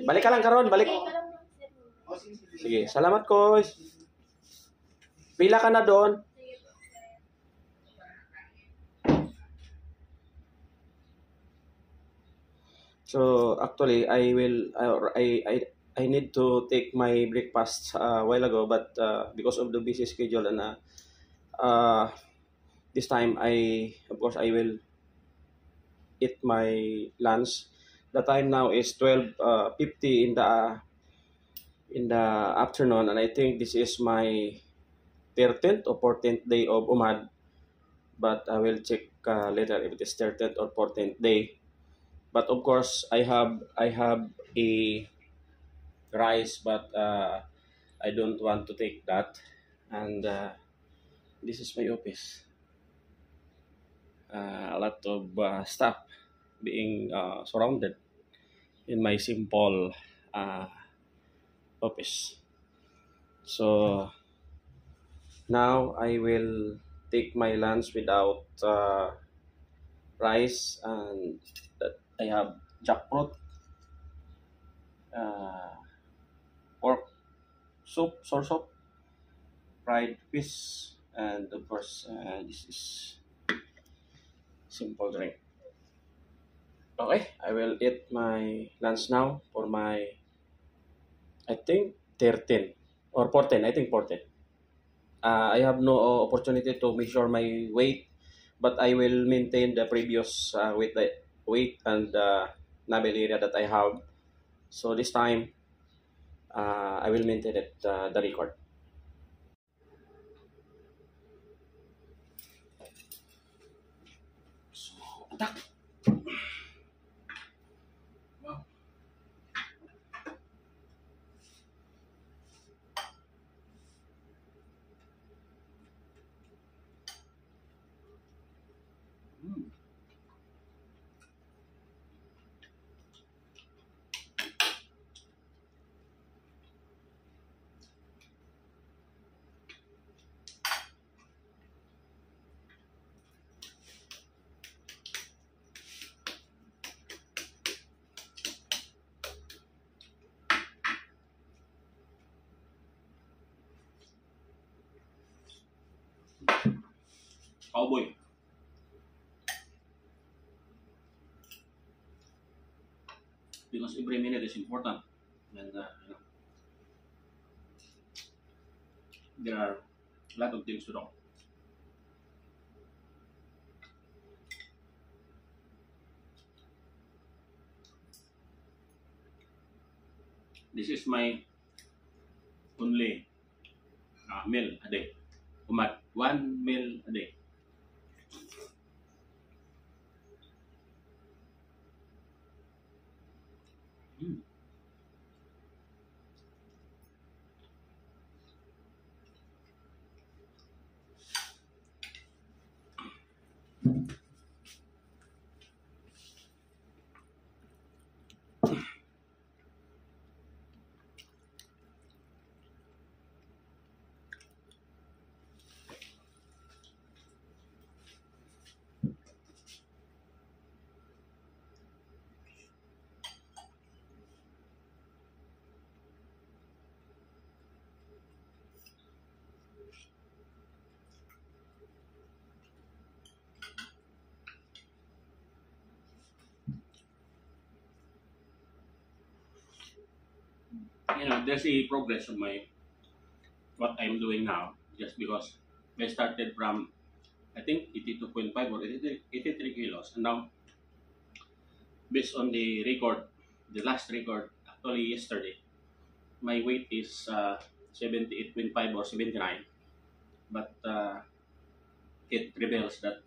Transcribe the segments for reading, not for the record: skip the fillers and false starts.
Balik ka lang karon, balik. Sige, salamat Koy. Pila ka na doon? So actually, I need to take my breakfast a while ago, but because of the busy schedule and this time of course I will eat my lunch. The time now is 12:50 in the afternoon, and I think this is my 13th or 14th day of UMAD, but I will check later if it is 13th or 14th day. But of course, I have a rice, but I don't want to take that. And this is my office. A lot of stuff being surrounded in my simple office. So now I will take my lunch without rice, and that I have jackfruit, pork soup, sour soup, fried fish, and of course this is simple drink. Okay, I will eat my lunch now for my, I think 13 or 14. I think 14. I have no opportunity to measure my weight, but I will maintain the previous weight and navel area that I have. So this time, I will maintain it, the record. So, attack! Wow. Cowboy. Because every minute is important, and there are a lot of things to do. This is my only meal a day. Umat, 1 meal a day. Mm. There's a progress of what I'm doing now, just because I started from, I think, 82.5 or 83 kilos, and now based on the record, the last record actually yesterday, my weight is 78.5 or 79, but it reveals that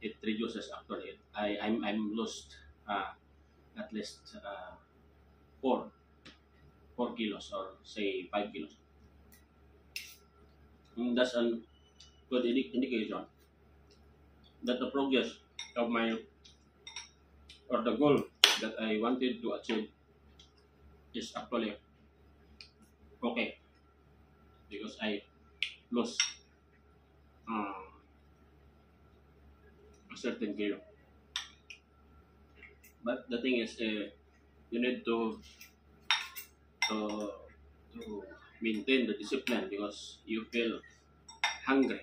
it reduces actually. I'm lost at least 4 kilos, or say 5 kilos. That's a good indication that the progress of my, or the goal that I wanted to achieve is actually okay, because I lost a certain kilo. But the thing is, you need to to to maintain the discipline because you feel hungry.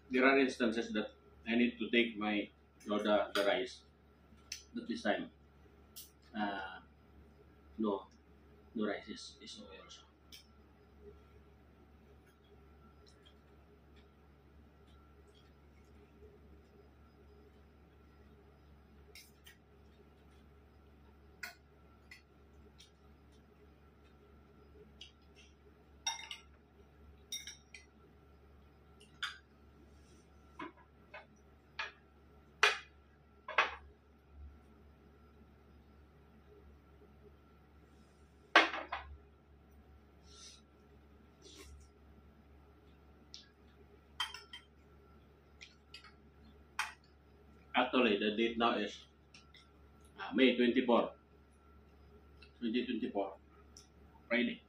There are instances that I need to take my the rice, but this time, uh, no, no rice is okay also. Actually, the date now is May 24, 2024, Friday.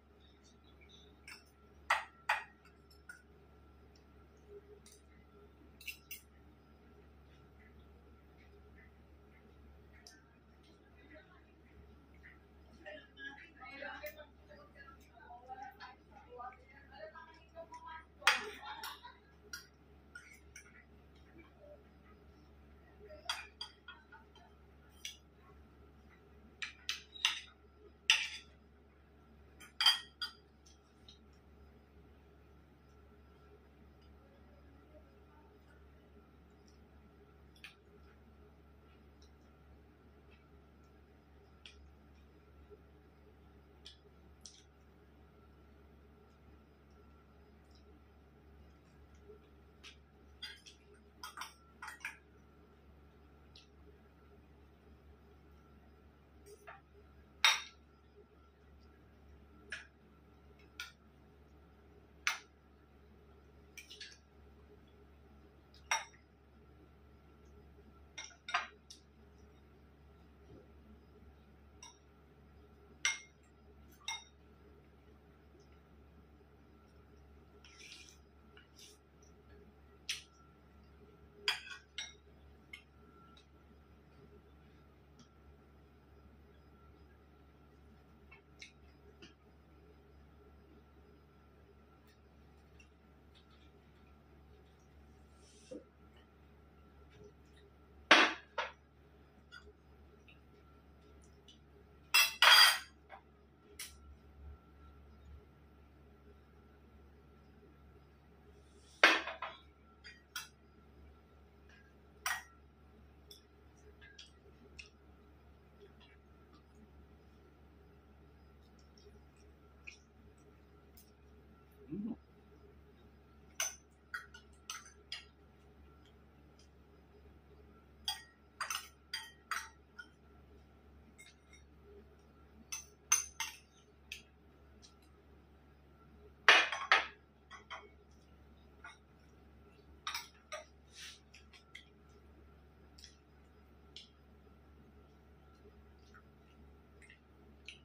Mm.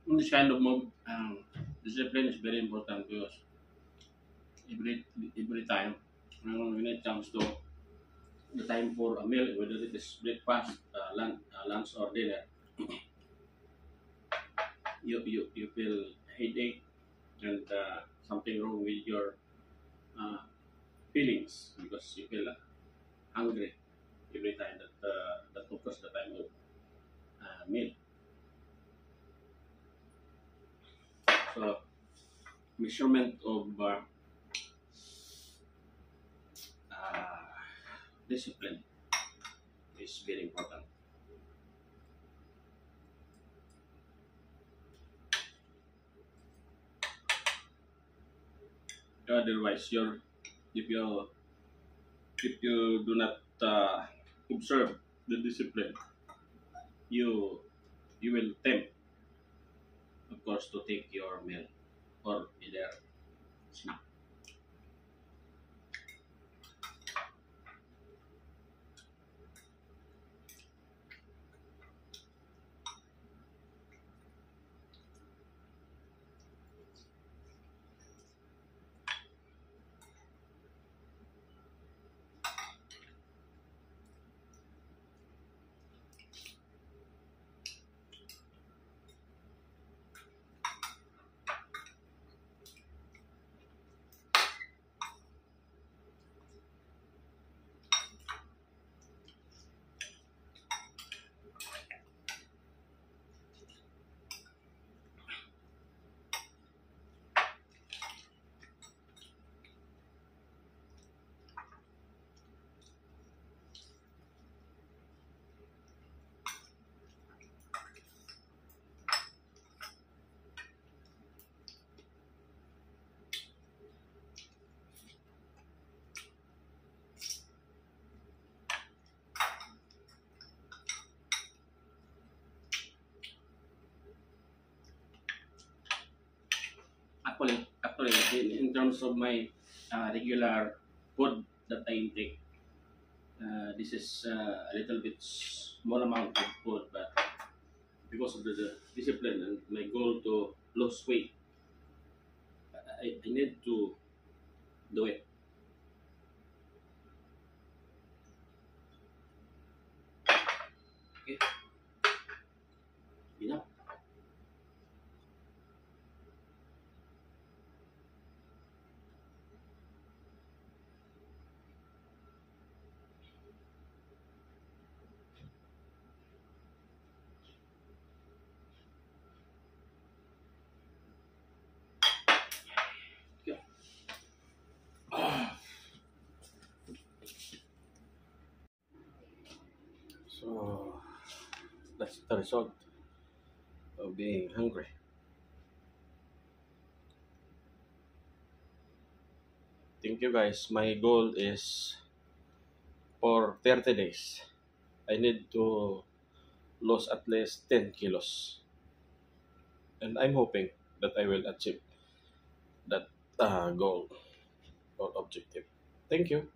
In this kind of mob, discipline is very important because every time when it comes to the time for a meal, whether it is breakfast, lunch or dinner, you feel headache and something wrong with your uh, feelings because you feel hungry every time that occurs the time of meal. So measurement of uh, discipline is very important. Otherwise, if you if you do not observe the discipline, you you will tempt, of course, to take your meal or either snack. Actually, in terms of my regular food that I intake, this is a little bit small amount of food, but because of the discipline and my goal to lose weight, I need to do it. Okay, enough. Okay. So that's the result of being hungry. Thank you guys. My goal is for 30 days. I need to lose at least 10 kilos. And I'm hoping that I will achieve that goal or objective. Thank you.